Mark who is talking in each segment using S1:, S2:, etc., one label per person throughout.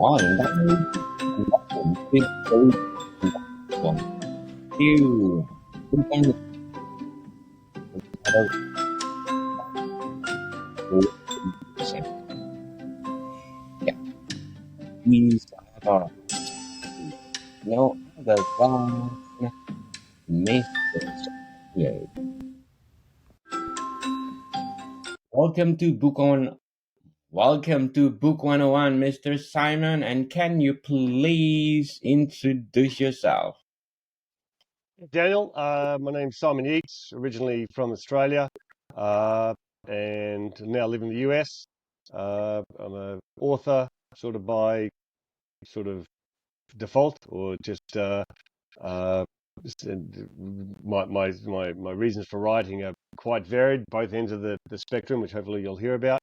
S1: Hiện tại mình bắt đầu chuyên注còn yêu xung quanh mình ở đâu của sẽ gặp đi or no other than Mr. Yeah. Welcome to Book On. Welcome to Book 101, Mr. Simon. And can you please introduce yourself?
S2: Daniel, my name's Simon Yeats, originally from Australia, uh, and now live in the US. I'm an author, sort of by sort of default, or just uh, my reasons for writing are quite varied, both ends of the spectrum, which hopefully you'll hear about.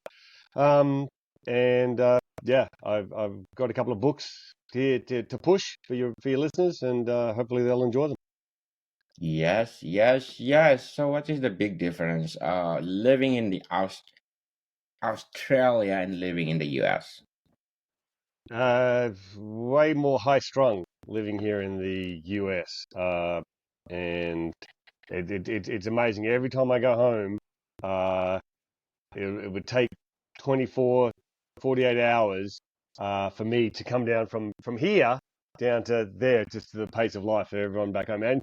S2: Um, and yeah, I've got a couple of books here to push for your listeners, and hopefully they'll enjoy them.
S1: Yes, yes, yes. So, what is the big difference? Living in the Australia and living in the US.
S2: Way more high strung living here in the US. And it's amazing. Every time I go home, uh, it would take 24, 48 hours for me to come down from here down to there, just to the pace of life for everyone back home. And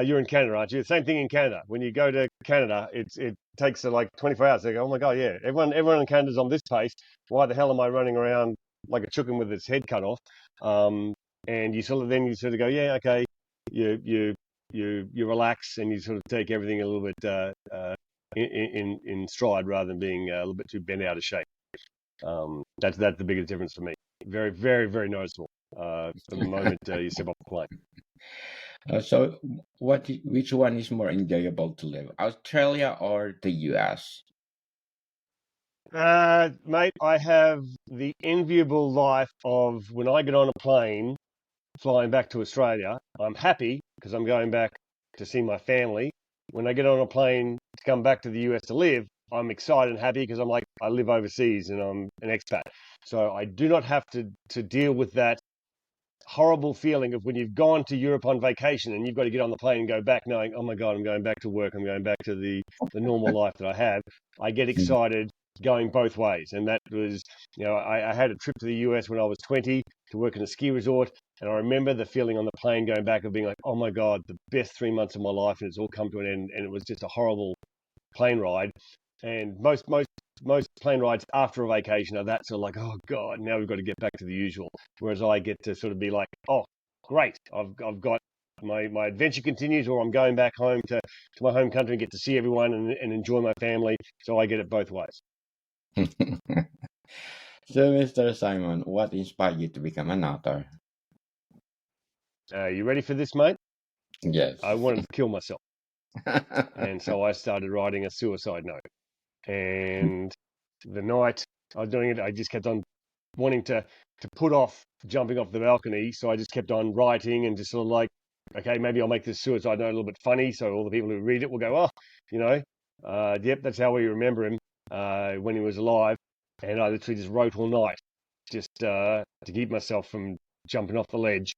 S2: you're in Canada, aren't you? Same thing in Canada. When you go to Canada, it takes like 24 hours. They go, oh my God, yeah, everyone in Canada's on this pace. Why the hell am I running around like a chicken with its head cut off? Um, and you sort of go, yeah, okay, you you you relax and you sort of take everything a little bit in stride rather than being a little bit too bent out of shape. That's the biggest difference for me. Very, very, very noticeable from the moment you step off the plane.
S1: So, which one is more enjoyable to live, Australia or the US?
S2: Mate, I have the enviable life of when I get on a plane flying back to Australia, I'm happy because I'm going back to see my family. When I get on a plane to come back to the US to live, I'm excited and happy because I'm like, I live overseas and I'm an expat. So I do not have to deal with that horrible feeling of when you've gone to Europe on vacation and you've got to get on the plane and go back knowing, oh my God, I'm going back to work. I'm going back to the normal life that I have. I get
S1: Mm.
S2: excited going both ways. And that was, I had a trip to the US when I was 20 to work in a ski resort. And I remember the feeling on the plane going back of being like, oh my God, the best 3 months of my life. And it's all come to an end. And it was just a horrible plane ride. And most plane rides after a vacation are that sort of like, oh God, now we've got to get back to the usual. Whereas I get to sort of be like, oh, great, I've got my adventure continues, or I'm going back home to my home country and get to see everyone and enjoy my family. So I get it both ways.
S1: So, Mr. Simon, what inspired you to become an author?
S2: You ready for this, mate? I
S1: Yes.
S2: wanted to kill myself. And so I started writing a suicide note. And the night I was doing it, I just kept on wanting to put off jumping off the balcony. So I just kept on writing and just sort of like, okay, maybe I'll make this suicide note a little bit funny, so all the people who read it will go, oh, you know, yep, that's how we remember him when he was alive. And I literally just wrote all night, just to keep myself from jumping off the ledge.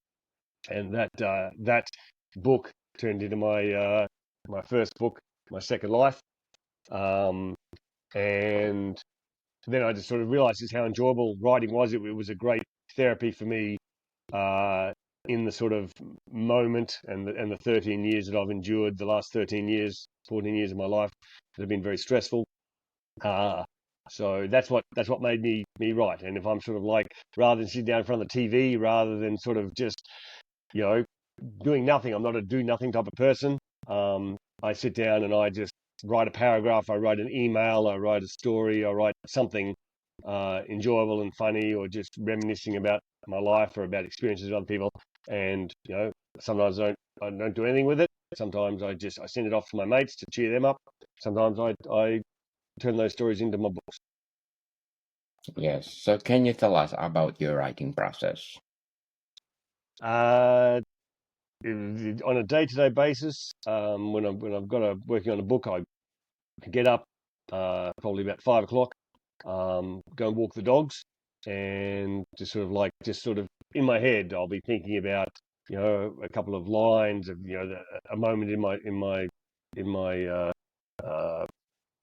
S2: And that book turned into my first book, my second life. Um, and then I just sort of realized just how enjoyable writing was. It was a great therapy for me uh, in the sort of moment and the 13 years that I've endured, the last 13 years, 14 years of my life that have been very stressful. Uh, so that's what made me write. And if I'm sort of like, rather than sitting down in front of the TV, rather than sort of just you know doing nothing, I'm not a do nothing type of person. I sit down and I just write a paragraph, I write an email, I write a story, I write something enjoyable and funny, or just reminiscing about my life or about experiences with other people. And sometimes I don't do anything with it. Sometimes I send it off to my mates to cheer them up. Sometimes I turn those stories into my books.
S1: Yes. So, can you tell us about your writing process?
S2: Uh, on a day-to-day basis, when I've got working on a book, I get up probably about 5 o'clock, go and walk the dogs, and just sort of in my head, I'll be thinking about a couple of lines of a moment in my uh,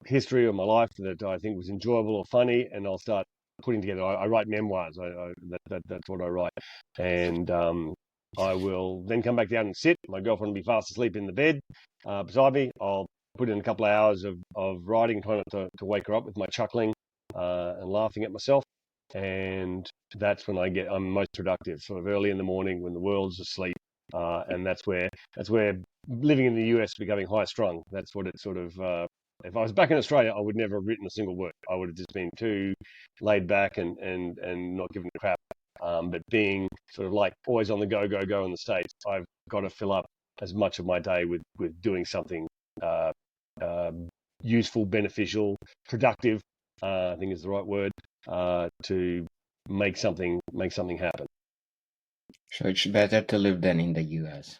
S2: history of my life that I think was enjoyable or funny, and I'll start putting together. I write memoirs. That's what I write, and I will then come back down and sit. My girlfriend will be fast asleep in the bed beside me. I'll put in a couple of hours of writing, trying not to wake her up with my chuckling and laughing at myself. And that's when I'm most productive, sort of early in the morning when the world's asleep. And that's where living in the US becoming high strung. That's what it sort of if I was back in Australia, I would never have written a single word. I would have just been too laid back and not giving a crap. But being sort of like always on the go in the States, I've got to fill up as much of my day with doing something uh, uh, useful, beneficial, productive. I think is the right word to make something happen.
S1: So it's better to live than in the US.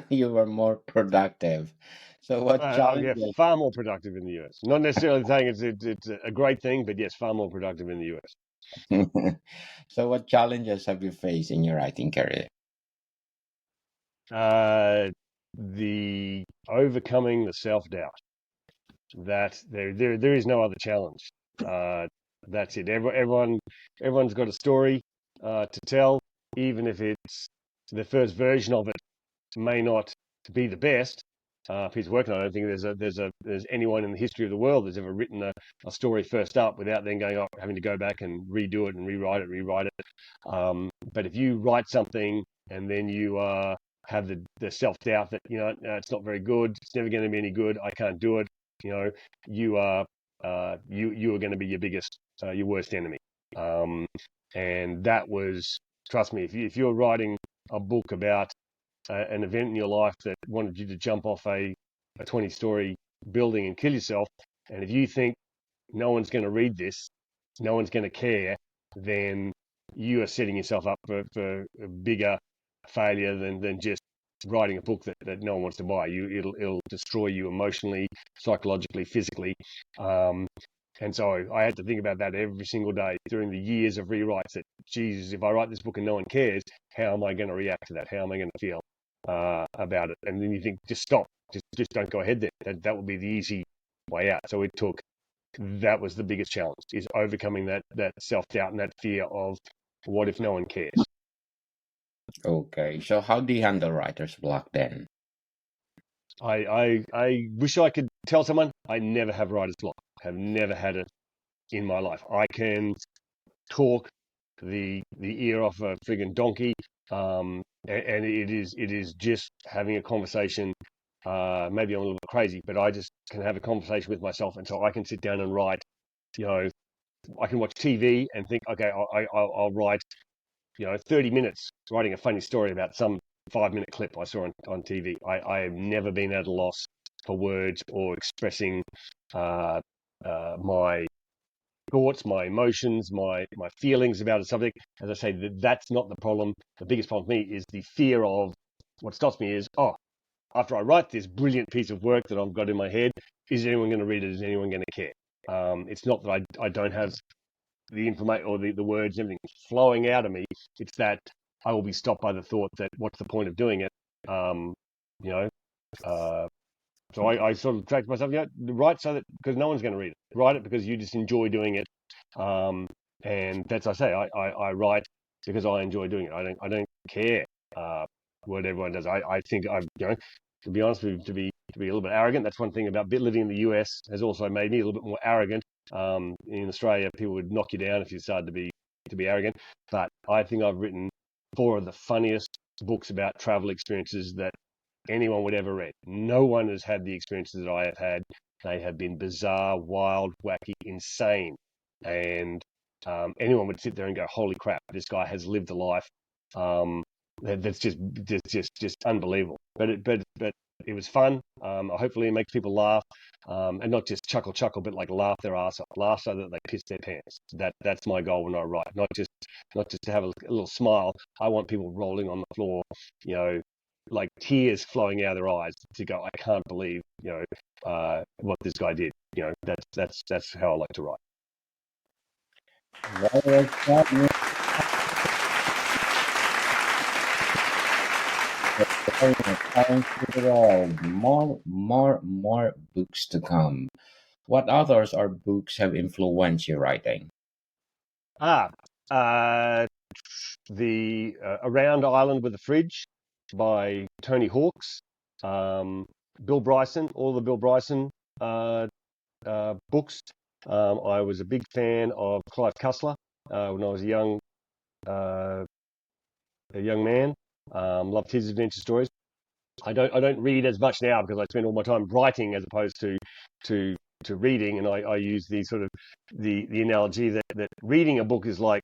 S1: You were more productive. So what
S2: Yeah,
S1: challenges?
S2: far more productive in the US. Not necessarily saying it's a great thing, but yes, far more productive in the US.
S1: So what challenges have you faced in your writing career?
S2: Uh, the overcoming the self doubt that there is no other challenge. Uh, that's it. Everyone's got a story to tell, even if it's the first version of it may not be the best piece of work. And I don't think there's anyone in the history of the world that's ever written a story first up without then going up, having to go back and redo it and rewrite it. But if you write something and then you have the self doubt that no, it's not very good, it's never going to be any good, I can't do it. You know, you are you are going to be your worst enemy. Um, and that was, trust me, if you're writing a book about an event in your life that wanted you to jump off a 20-story building and kill yourself, and if you think no one's going to read this, no one's going to care, then you are setting yourself up for a bigger failure than just writing a book that no one wants to buy. It'll destroy you emotionally, psychologically, physically. Um, and so I had to think about that every single day during the years of rewrites that, Jesus, if I write this book and no one cares, how am I going to react to that? How am I going to feel about it? And then you think, just stop, just don't go ahead there. That would be the easy way out. So that was the biggest challenge, is overcoming that self-doubt and that fear of what if no one cares.
S1: Okay, so how do you handle writer's block then?
S2: I wish I could tell someone I never have writer's block. Have never had it in my life. I can talk the ear off a friggin' donkey, and it is just having a conversation. Maybe I'm a little bit crazy, but I just can have a conversation with myself, and so I can sit down and write. You know, I can watch TV and think, okay, I'll write 30 minutes writing a funny story about some 5-minute clip I saw on TV. I have never been at a loss for words or expressing my thoughts, my emotions, my feelings about a subject. As I say, that's not the problem. The biggest problem for me is the fear of, what stops me is, after I write this brilliant piece of work that I've got in my head, is anyone going to read it? Is anyone going to care? It's not that I don't have the information or the words and everything flowing out of me. It's that I will be stopped by the thought that, what's the point of doing it? Um, you know, uh, so I sort of tracked myself, write so that, because no one's going to read it. Write it because you just enjoy doing it. Um, and that's, I say, I write because I enjoy doing it. I don't care what everyone does. I think to be honest with you, to be a little bit arrogant. That's one thing about living in the US has also made me a little bit more arrogant. In Australia, people would knock you down if you started to be arrogant. But I think I've written 4 of the funniest books about travel experiences that anyone would ever read. No one has had the experiences that I have had. They have been bizarre, wild, wacky, insane, and anyone would sit there and go, "Holy crap! This guy has lived a life that's just unbelievable." But it was fun. Hopefully, it makes people laugh, and not just chuckle, but like laugh their ass off, laugh so that they piss their pants. That's my goal when I write. Not just to have a little smile. I want people rolling on the floor, you know, like tears flowing out of their eyes to go, I can't believe, what this guy did. That's how I like to write.
S1: Very well said, Mr. Very much. Thanks to the world. More books to come. What authors or books have influenced your writing?
S2: Ah, uh, the Around Island with a Fridge by Tony Hawks, um, Bill Bryson, all the Bill Bryson uh, books. I was a big fan of Clive Cussler when I was uh, a young man. Loved his adventure stories. I don't read as much now because I spend all my time writing as opposed to to reading, and I use the sort of the analogy that reading a book is like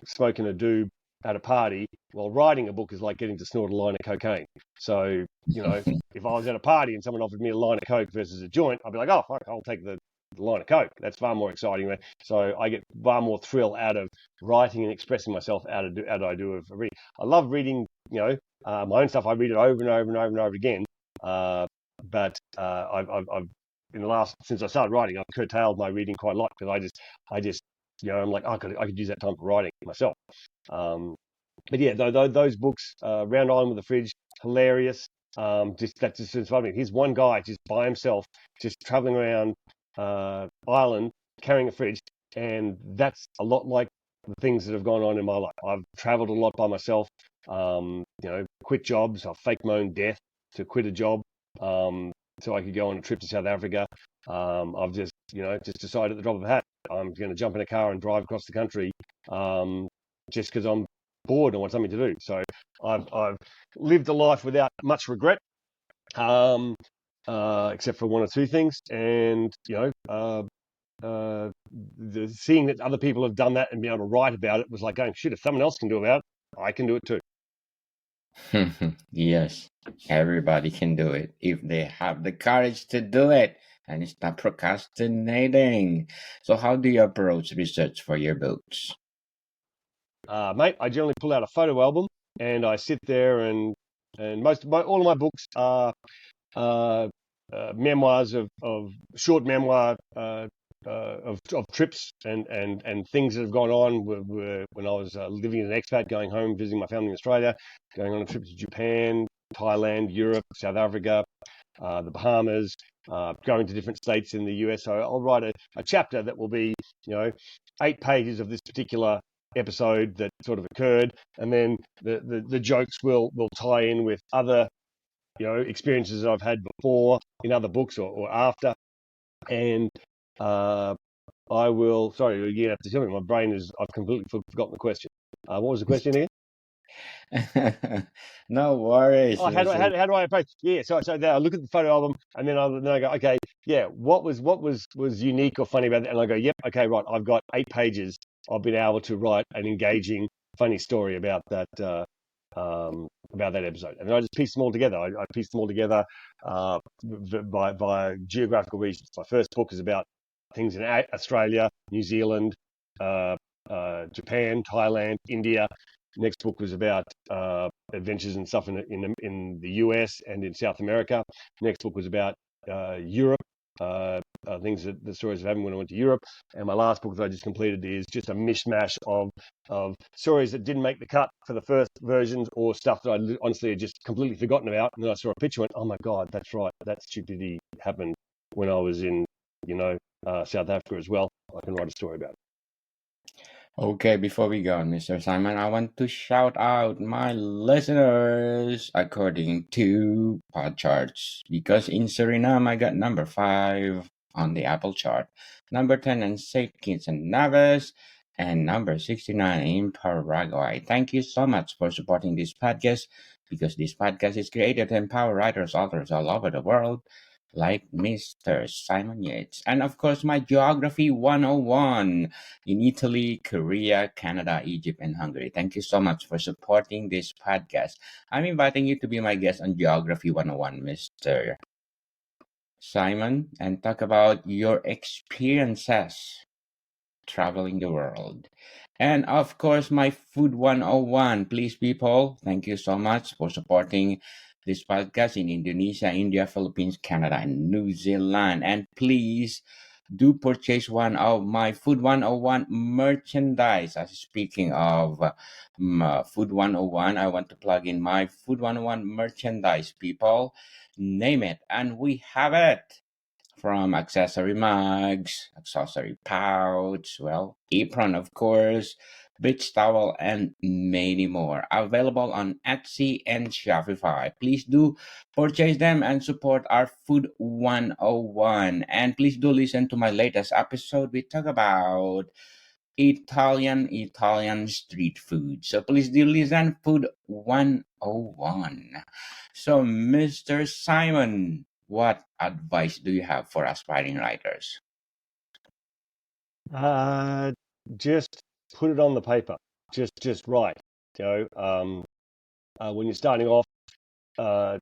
S2: smoking a doob at a party, while writing a book is like getting to snort a line of cocaine. So if I was at a party and someone offered me a line of coke versus a joint, I'd be like, oh fuck, I'll take the line of coke. That's far more exciting. So I get far more thrill out of writing and expressing myself out I do of reading. I love reading, my own stuff. I read it over and over and over and over again. But I've in the last since I started writing, I've curtailed my reading quite a lot because I just I'm like, oh, I could use that time for writing myself. Um, but yeah, those books, Round Island with the Fridge, hilarious. Just inspired me. Here's one guy just by himself, just traveling around Ireland carrying a fridge, and that's a lot like the things that have gone on in my life. I've traveled a lot by myself. Quit jobs. I've faked my own death to quit a job, um, so I could go on a trip to South Africa. I've just decided at the drop of a hat, I'm going to jump in a car and drive across the country, just because I'm bored and want something to do. So I've lived a life without much regret, um, except for one or two things. And seeing that other people have done that and being able to write about it was like going, shit, if someone else can do about it, I can do it too.
S1: Yes, everybody can do it if they have the courage to do it and stop procrastinating. So, how do you approach research for your books?
S2: Mate, I generally pull out a photo album and I sit there and all of my books are uh, memoirs of short memoir of trips and things that have gone on when I was living as an expat, going home, visiting my family in Australia, going on a trip to Japan, Thailand, Europe, South Africa, the Bahamas, going to different states in the US. So I'll write a chapter that will be, 8 pages of this particular episode that sort of occurred, and then the jokes will tie in with other experiences that I've had before in other books or after. And uh, I will. Sorry, you have to tell me. My brain is. I've completely forgotten the question. What was the question again?
S1: No worries,
S2: Oh,
S1: Mr.
S2: how do I approach? Yeah, so then I look at the photo album and then I go, okay, yeah, what was unique or funny about that? And I go, yep, okay, right, I've got 8 pages. I've been able to write an engaging, funny story about that episode, and I just piece them all together. I piece them all together by geographical regions. My first book is about things in Australia, New Zealand, uh, Japan, Thailand, India. Next book was about adventures and stuff in the US and in South America. Next book was about Europe, things that the stories of happened when I went to Europe. And my last book that I just completed is just a mishmash of stories that didn't make the cut for the first versions or stuff that I honestly had just completely forgotten about. And then I saw a picture and went, oh my God, that's right. That stupidity happened when I was in, South Africa as well. I can write a story about it.
S1: Okay, before we go on, Mr. Simon, I want to shout out my listeners according to pod charts because in Suriname I got number 5 on the Apple chart, number 10 in St. Kitts and Nevis, and number 69 in Paraguay. Thank you so much for supporting this podcast because this podcast is created to empower writers, authors all over the world like Mr. Simon Yates. And of course, my Geography 101 in Italy, Korea, Canada, Egypt, and Hungary. Thank you so much for supporting this podcast. I'm inviting you to be my guest on Geography 101, Mr. Simon, and talk about your experiences traveling the world. And of course, my Food 101. Please, people, thank you so much for supporting this podcast in Indonesia, India, Philippines, Canada, and New Zealand. And please do purchase one of my Food 101 merchandise. As speaking of Food 101, I want to plug in my Food 101 merchandise, people. Name it, and we have it. From accessory mugs, accessory pouch, well, apron, of course, beach towel, and many more. Available on Etsy and Shopify. Please do purchase them and support our Food 101. And please do listen to my latest episode. We talk about Italian street food. So please do listen Food 101. So Mr. Simon, what advice do you have for aspiring writers?
S2: Uh, just put it on the paper. Just write. When you're starting off, uh,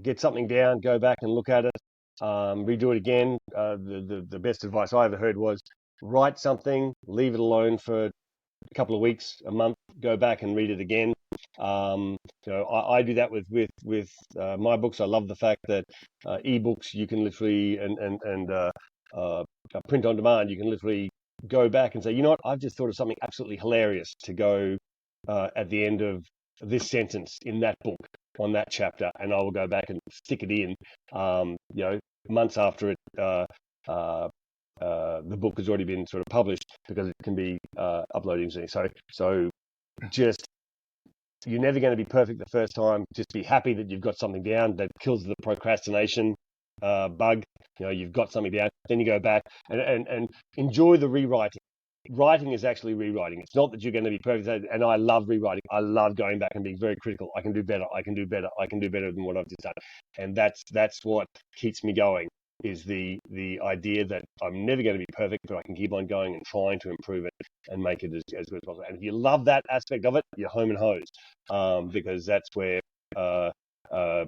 S2: get something down, go back and look at it, redo it again. The best advice I ever heard was write something, leave it alone for a couple of weeks, a month, go back and read it again. I do that with my books. I love the fact that ebooks you can literally uh, print on demand. You can literally go back and say, you know what, I've just thought of something absolutely hilarious to go at the end of this sentence in that book on that chapter, and I will go back and stick it in. Months after it. The book has already been sort of published because it can be uploaded easily. So just you're never going to be perfect the first time. Just be happy that you've got something down. That kills the procrastination bug. You've got something down. Then you go back and enjoy the rewriting. Writing is actually rewriting. It's not that you're going to be perfect. And I love rewriting. I love going back and being very critical. I can do better. I can do better. I can do better than what I've just done. And that's what keeps me going. Is the idea that I'm never going to be perfect, but I can keep on going and trying to improve it and make it as good as possible. And if you love that aspect of it, you're home and hosed, because that's where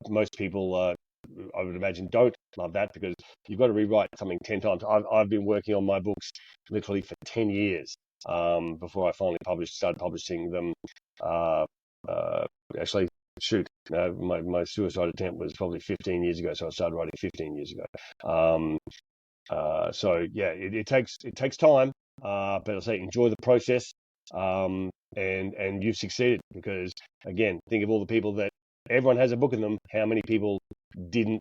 S2: most people, I would imagine, don't love that, because you've got to rewrite something 10 times. I've been working on my books literally for 10 years before I finally started publishing them. Uh, uh, Actually, shoot, my suicide attempt was probably 15 years ago, so I started writing 15 years ago. So yeah, it takes time, but I'll say enjoy the process, and you've succeeded, because again, think of all the people that everyone has a book in them. How many people didn't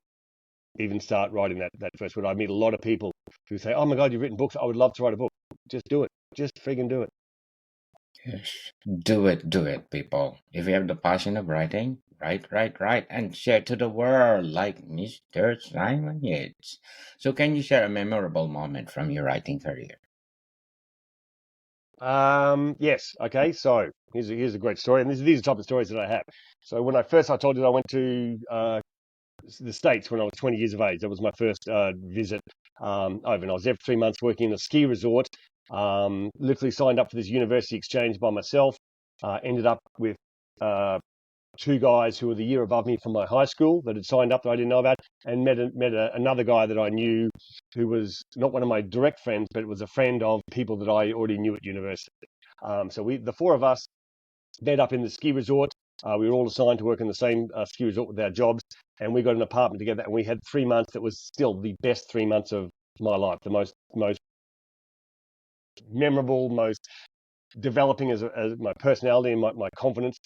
S2: even start writing that first word? I meet a lot of people who say, "Oh my God, you've written books. I would love to write a book." Just do it. Just friggin' do it.
S1: Yes. Do it, people. If you have the passion of writing, write, and share to the world like Mr. Simon Yates. So can you share a memorable moment from your writing career?
S2: Yes. Okay. So here's a great story, and these are the type of stories that I have. So when I told you that I went to the States when I was 20 years of age. That was my first visit over, and I was there for 3 months working in a ski resort. Literally signed up for this university exchange by myself. Ended up with uh, two guys who were the year above me from my high school that had signed up that I didn't know about, and another guy that I knew who was not one of my direct friends, but it was a friend of people that I already knew at university. So the four of us met up in the ski resort. We were all assigned to work in the same ski resort with our jobs, and we got an apartment together. And we had 3 months that was still the best 3 months of my life, the most memorable, most developing as my personality and my confidence.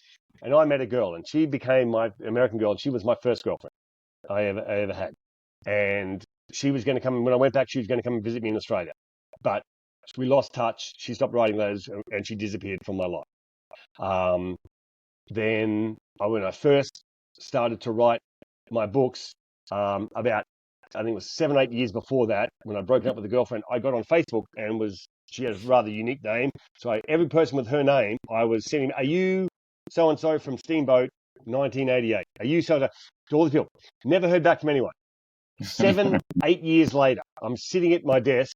S2: And I met a girl, and she became my American girl, and she was my first girlfriend I ever had. And she was going to come when I went back. She was going to come and visit me in Australia, but we lost touch. She stopped writing letters, and she disappeared from my life. Um, Then when I first started to write my books, about I think it was 7, 8 years before that, when I'd broken up with a girlfriend, I got on Facebook and she had a rather unique name. So every person with her name, I was sending, "Are you so and so from Steamboat 1988? Are you so to all the people?" Never heard back from anyone. 7, 8 years later, I'm sitting at my desk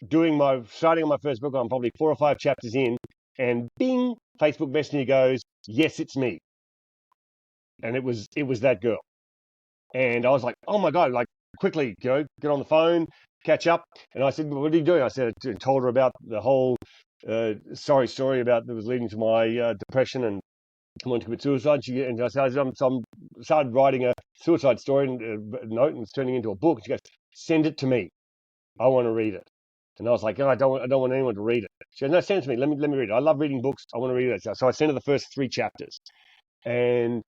S2: starting on my first book. I'm probably 4 or 5 chapters in, and bing, Facebook Messenger goes, "Yes, it's me." And it was that girl. And I was like, "Oh my God!" Like, quickly, get on the phone, catch up. And I said, "What are you doing?" I said, I told her about the whole sorry story about that was leading to my depression and wanting to commit suicide. And I said, I started writing a suicide story and a note, and it's turning into a book. And she goes, "Send it to me." I want to read it. And I was like, oh, I don't want anyone to read it. She goes, no, send it to me. Let me read it. I love reading books. I want to read it. So I sent her the first 3 chapters. And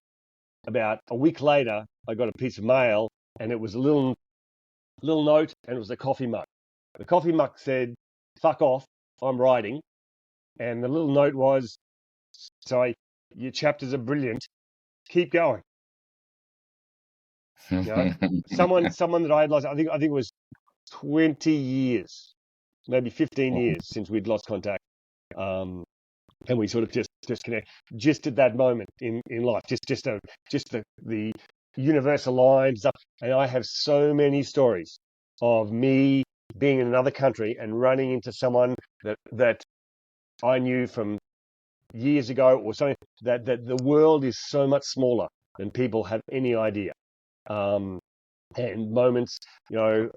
S2: about a week later, I got a piece of mail, and it was a little note, and it was a coffee mug. The coffee mug said, "Fuck off, I'm writing." And the little note was, "Sorry, your chapters are brilliant. Keep going." You know, someone that I had lost. I think it was 20 years, maybe 15 years since we'd lost contact. Um, and we sort of just connect just at that moment in life, just the universal lines up. And I have so many stories of me being in another country and running into someone that I knew from years ago or something, that the world is so much smaller than people have any idea. Um, and moments, you know,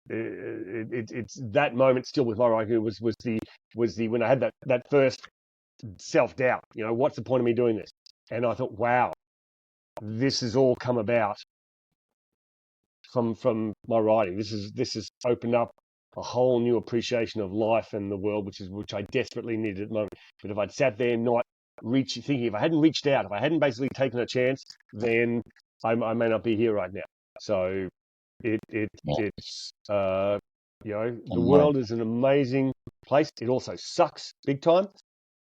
S2: it's that moment still with my writing was the when I had that first self doubt. You know, what's the point of me doing this? And I thought, wow, this has all come about from my writing. This has opened up a whole new appreciation of life and the world, which I desperately needed at the moment. But if I'd sat there not thinking, if I hadn't reached out, if I hadn't basically taken a chance, then I may not be here right now. So it's the
S1: More.
S2: world is an amazing place. It also sucks big time.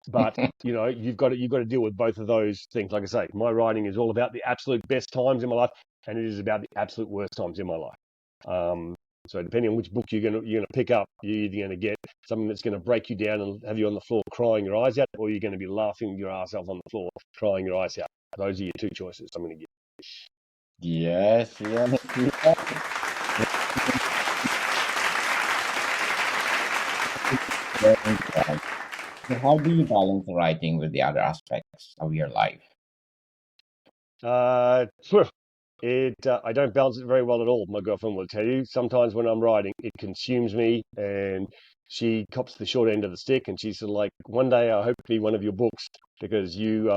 S2: But you've got to deal with both of those things. Like I say, my writing is all about the absolute best times in my life, and it is about the absolute worst times in my life. Um, so depending on which book you're gonna pick up, you're either going to get something that's going to break you down and have you on the floor crying your eyes out, or you're going to be laughing your ass off on the floor crying your eyes out. Those are your two choices I'm going to give.
S1: Yes, yes, yes. Very right. So how do you balance writing with the other aspects of your life?
S2: Phew, I don't balance it very well at all. My girlfriend will tell you. Sometimes when I'm writing, it consumes me, and she cops the short end of the stick. And she's sort of like, "One day I hope to be one of your books because you."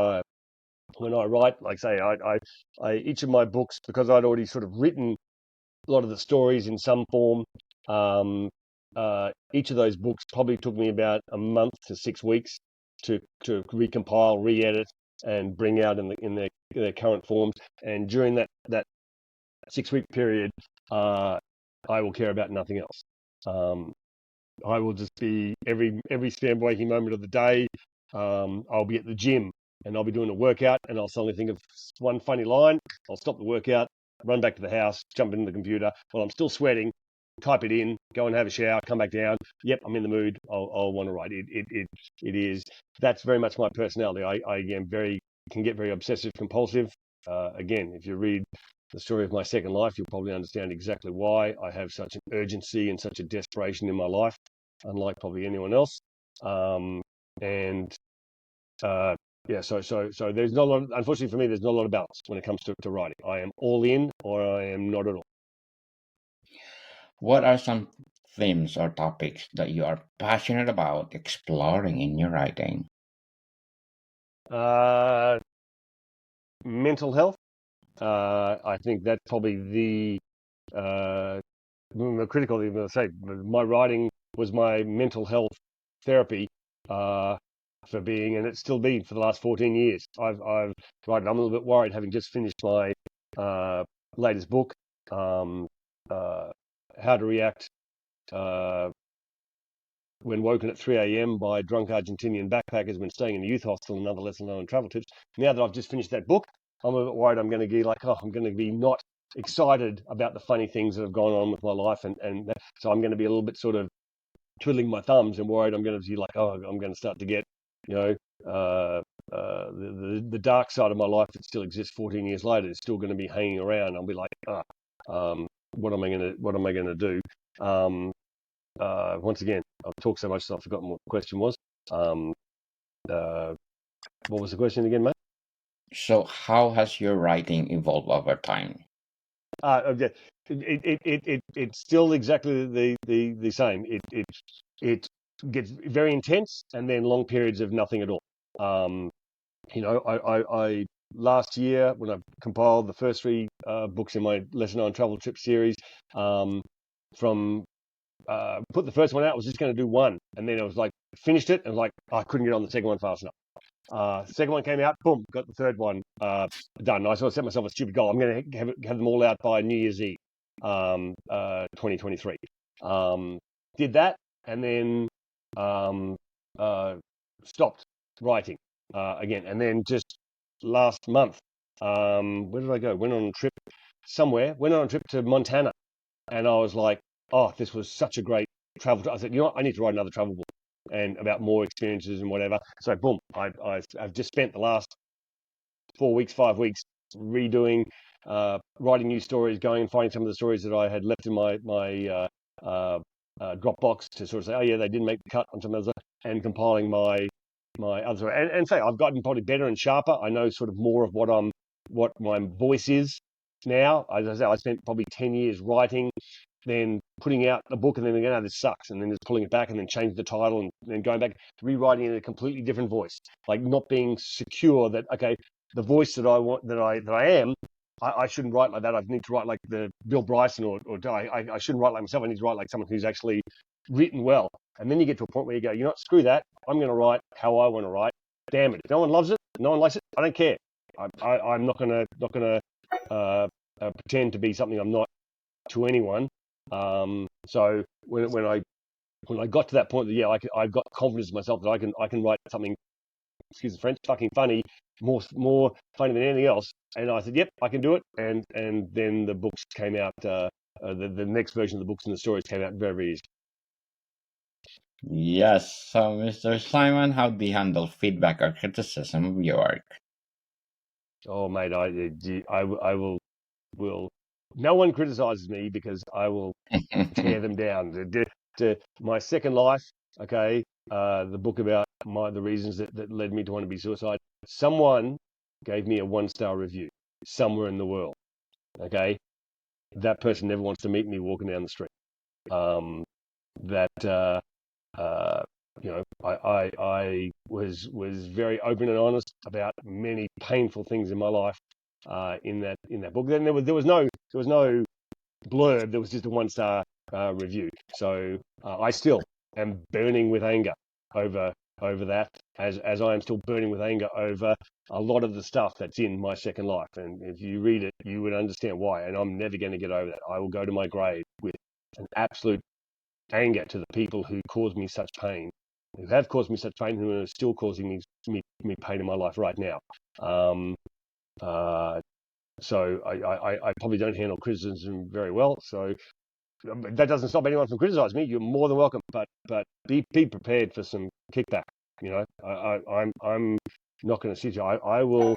S2: When I write, like say, each of my books, because I'd already sort of written a lot of the stories in some form. Um, each of those books probably took me about a month to 6 weeks to recompile, re-edit, and bring out in their current forms. And during that 6 week period, I will care about nothing else. Um, I will just be every spare waking moment of the day. I'll be at the gym and I'll be doing a workout, and I'll suddenly think of one funny line. I'll stop the workout, run back to the house, jump into the computer while I'm still sweating, type it in, go and have a shower, come back down. Yep, I'm in the mood. I'll want to write. It is. That's very much my personality. I am can get very obsessive compulsive. Again, if you read the story of my second life, you'll probably understand exactly why I have such an urgency and such a desperation in my life, unlike probably anyone else. And uh, yeah, so there's not a lot. Unfortunately for me, there's not a lot of balance when it comes to writing. I am all in, or I am not at all.
S1: What are some themes or topics that you are passionate about exploring in your writing?
S2: Uh, Mental health. I think that's probably the critical thing to say. My writing was my mental health therapy uh, for being, and it's still been for the last 14 years. I've right. I'm a little bit worried, having just finished my uh, latest book, um, uh, How to React uh, when woken at 3 a.m. by drunk Argentinian backpackers when staying in a youth hostel and other lesser known travel tips. Now that I've just finished that book, I'm a bit worried I'm going to be like, oh, I'm going to be not excited about the funny things that have gone on with my life. So I'm going to be a little bit sort of twiddling my thumbs and worried I'm going to be like, oh, I'm going to start to get, you know, the dark side of my life that still exists 14 years later is still going to be hanging around. I'll be like, what am I going to do? Um, Once again, I've talked so much that I've forgotten what the question was. Um, uh, what was the question again, mate?
S1: So, how has your writing evolved over time?
S2: Yeah, it's still exactly the same. It gets very intense and then long periods of nothing at all. Um, I last year when I compiled the first 3 books in my lesser known travel trip series, um, from put the first one out. I was just going to do one, and then I was like, finished it, and like I couldn't get on the second one fast enough. Second one came out, boom, got the third one done. I sort of set myself a stupid goal. I'm going to have them all out by New Year's Eve, 2023. Did that, and then um, stopped writing again. And then just last month, where did I go? Went on a trip somewhere. Went on a trip to Montana, and I was like, oh, this was such a great travel. I said, you know what? I need to write another travel book and about more experiences and whatever. So boom, I've just spent the last 4 weeks, 5 weeks redoing, writing new stories, going and finding some of the stories that I had left in my Dropbox to sort of say, oh yeah, they didn't make the cut on some other, and compiling my other story. And say I've gotten probably better and sharper. I know sort of more of what my voice is now. As I say, I spent probably 10 years writing, then putting out a book, and then going, oh, this sucks, and then just pulling it back, and then change the title, and then going back, rewriting it in a completely different voice, like not being secure that okay, the voice that I want, that I am, I shouldn't write like that. I need to write like the Bill Bryson, or I shouldn't write like myself. I need to write like someone who's actually written well. And then you get to a point where you go, you know what, screw that. I'm going to write how I want to write. Damn it! If no one loves it, no one likes it. I don't care. I'm not gonna pretend to be something I'm not to anyone. So when I got to that point, that yeah, I've got confidence in myself that I can write something, excuse the French, fucking funny, more funny than anything else. And I said, yep, I can do it. And then the books came out. The next version of the books and the stories came out very, very easy.
S1: Yes. So, Mr. Simon, how do you handle feedback or criticism of your work?
S2: Oh, mate, I will. No one criticizes me because I will tear them down. To my second life, okay, the book about the reasons that led me to want to be suicide. Someone gave me a 1-star review somewhere in the world. Okay, that person never wants to meet me walking down the street. That uh, you know, I was very open and honest about many painful things in my life in that book. Then there was no blurb. There was just a 1-star review. So I still am burning with anger over that, as I am still burning with anger over a lot of the stuff that's in my second life. And if you read it, you would understand why. And I'm never going to get over that. I will go to my grave with an absolute anger to the people who caused me such pain, who have caused me such pain, who are still causing me pain in my life right now. Um, uh, so I probably don't handle criticism very well. So that doesn't stop anyone from criticizing me. You're more than welcome, but be prepared for some kickback. You know, I'm not going to sit you. I will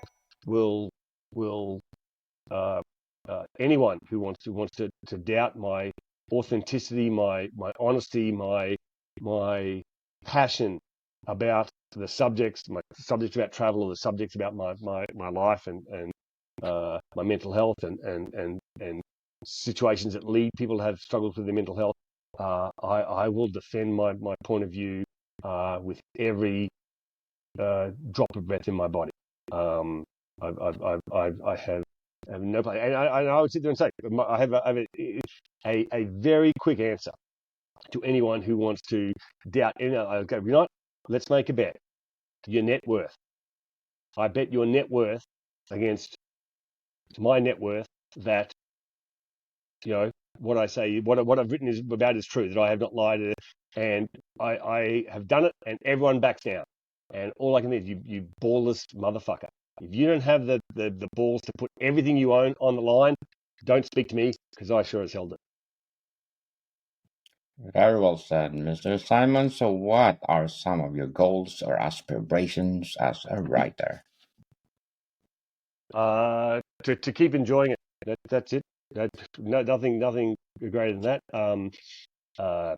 S2: anyone who wants to doubt my authenticity, my honesty, my passion about the subjects, my subjects about travel, or the subjects about my life and my mental health and situations that lead people to have struggles with their mental health. I will defend my point of view with every drop of breath in my body. I have no plan, and I would sit there and say I have a very quick answer to anyone who wants to doubt. I go, you know what? Let's make a bet. Your net worth. I bet your net worth against my net worth that, you know, what I say, what I've written is about is true, that I have not lied, and I have done it, and everyone backs down. And all I can do is you ballless motherfucker. If you don't have the balls to put everything you own on the line, don't speak to me, because I sure as hell do.
S1: Very well said, Mr. Simon. So, what are some of your goals or aspirations as a writer?
S2: To keep enjoying it. That's it. Nothing greater than that. Uh,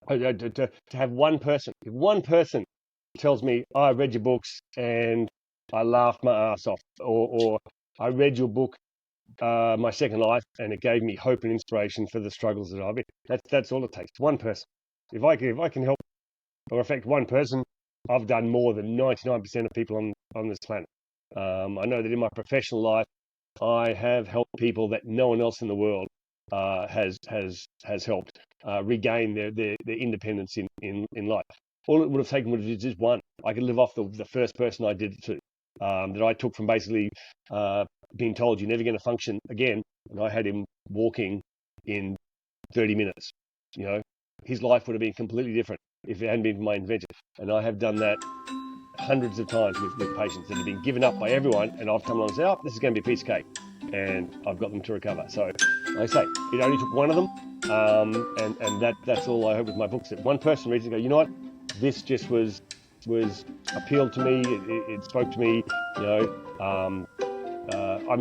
S2: to have one person, if one person tells me, oh, I read your books and I laughed my ass off, or I read your book, My Second Life, and it gave me hope and inspiration for the struggles that I've been. That's all it takes. One person. If I can help or affect one person, I've done more than 99% of people on this planet. I know that in my professional life, I have helped people that no one else in the world has helped regain their independence in life. All it would have taken would have just one. I could live off the first person I did it to, that I took from basically being told you're never going to function again, and I had him walking in 30 minutes. You know, his life would have been completely different if it hadn't been for my intervention. And I have done that hundreds of times with patients that have been given up by everyone, and I've come along and said, oh, this is going to be a piece of cake, and I've got them to recover. So, like I say, it only took one of them, and that's all I hope with my books. That one person reads it and go, you know what, this just was appealed to me. It spoke to me. You know, I'm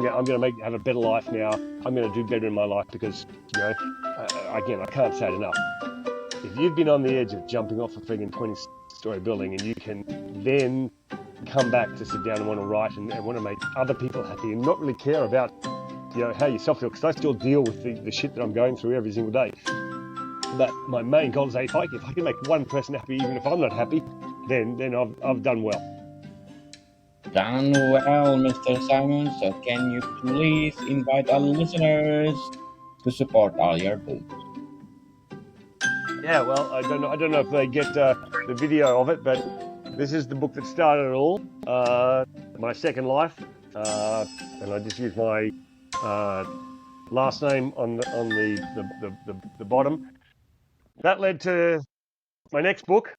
S2: going to have a better life now. I'm going to do better in my life because, you know, again, I can't say it enough. If you've been on the edge of jumping off a friggin' 20-story building and you can then come back to sit down and want to write and want to make other people happy and not really care about, you know, how yourself feel, because I still deal with the shit that I'm going through every single day. But my main goal is if I can make one person happy, even if I'm not happy, then I've done well.
S1: Done well, Mr. Simon. So can you please invite our listeners to support all your books?
S2: Yeah, well, I don't know if they get the video of it, but this is the book that started it all, my second life, and I just used my last name on the bottom. That led to my next book,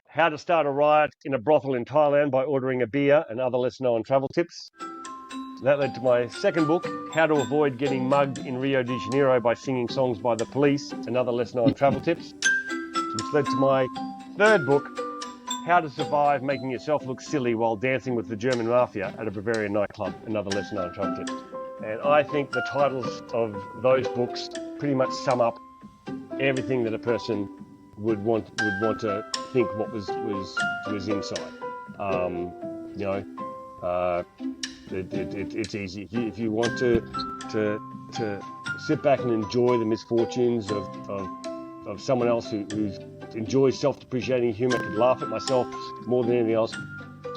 S2: How to Start a Riot in a Brothel in Thailand by Ordering a Beer and Other Less Known Travel Tips. That led to my second book, How to Avoid Getting Mugged in Rio de Janeiro by Singing Songs by the Police and Other Less Known Travel Tips, which led to my third book, How to Survive Making Yourself Look Silly While Dancing with the German Mafia at a Bavarian Nightclub and Other Less Known Travel Tips. And I think the titles of those books pretty much sum up everything that a person would want to think what was inside. You know, it's easy if you want to sit back and enjoy the misfortunes of someone else who enjoys self-depreciating humor, could laugh at myself more than anything else,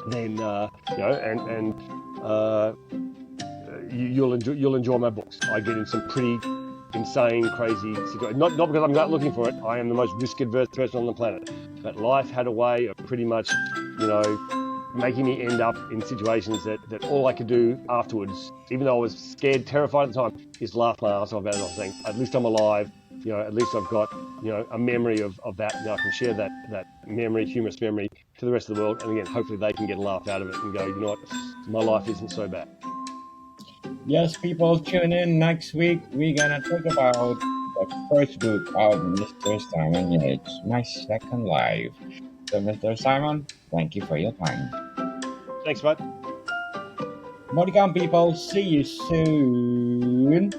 S2: then you know, you'll enjoy my books. I get in some pretty insane, crazy situations. Not because I'm not looking for it. I am the most risk-averse person on the planet. But life had a way of pretty much, you know, making me end up in situations that all I could do afterwards, even though I was scared, terrified at the time, is laugh my ass off about it. I was saying, at least I'm alive. You know, at least I've got, you know, a memory of that. You know, I can share that memory, humorous memory, to the rest of the world. And again, hopefully they can get a laugh out of it and go, you know what, my life isn't so bad.
S1: Yes, people, tune in next week. We're gonna talk about the first book of Mr. Simon Yates, My Second Life. So, Mr. Simon, thank you for your time.
S2: Thanks, bud.
S1: Bodycam people, see you soon.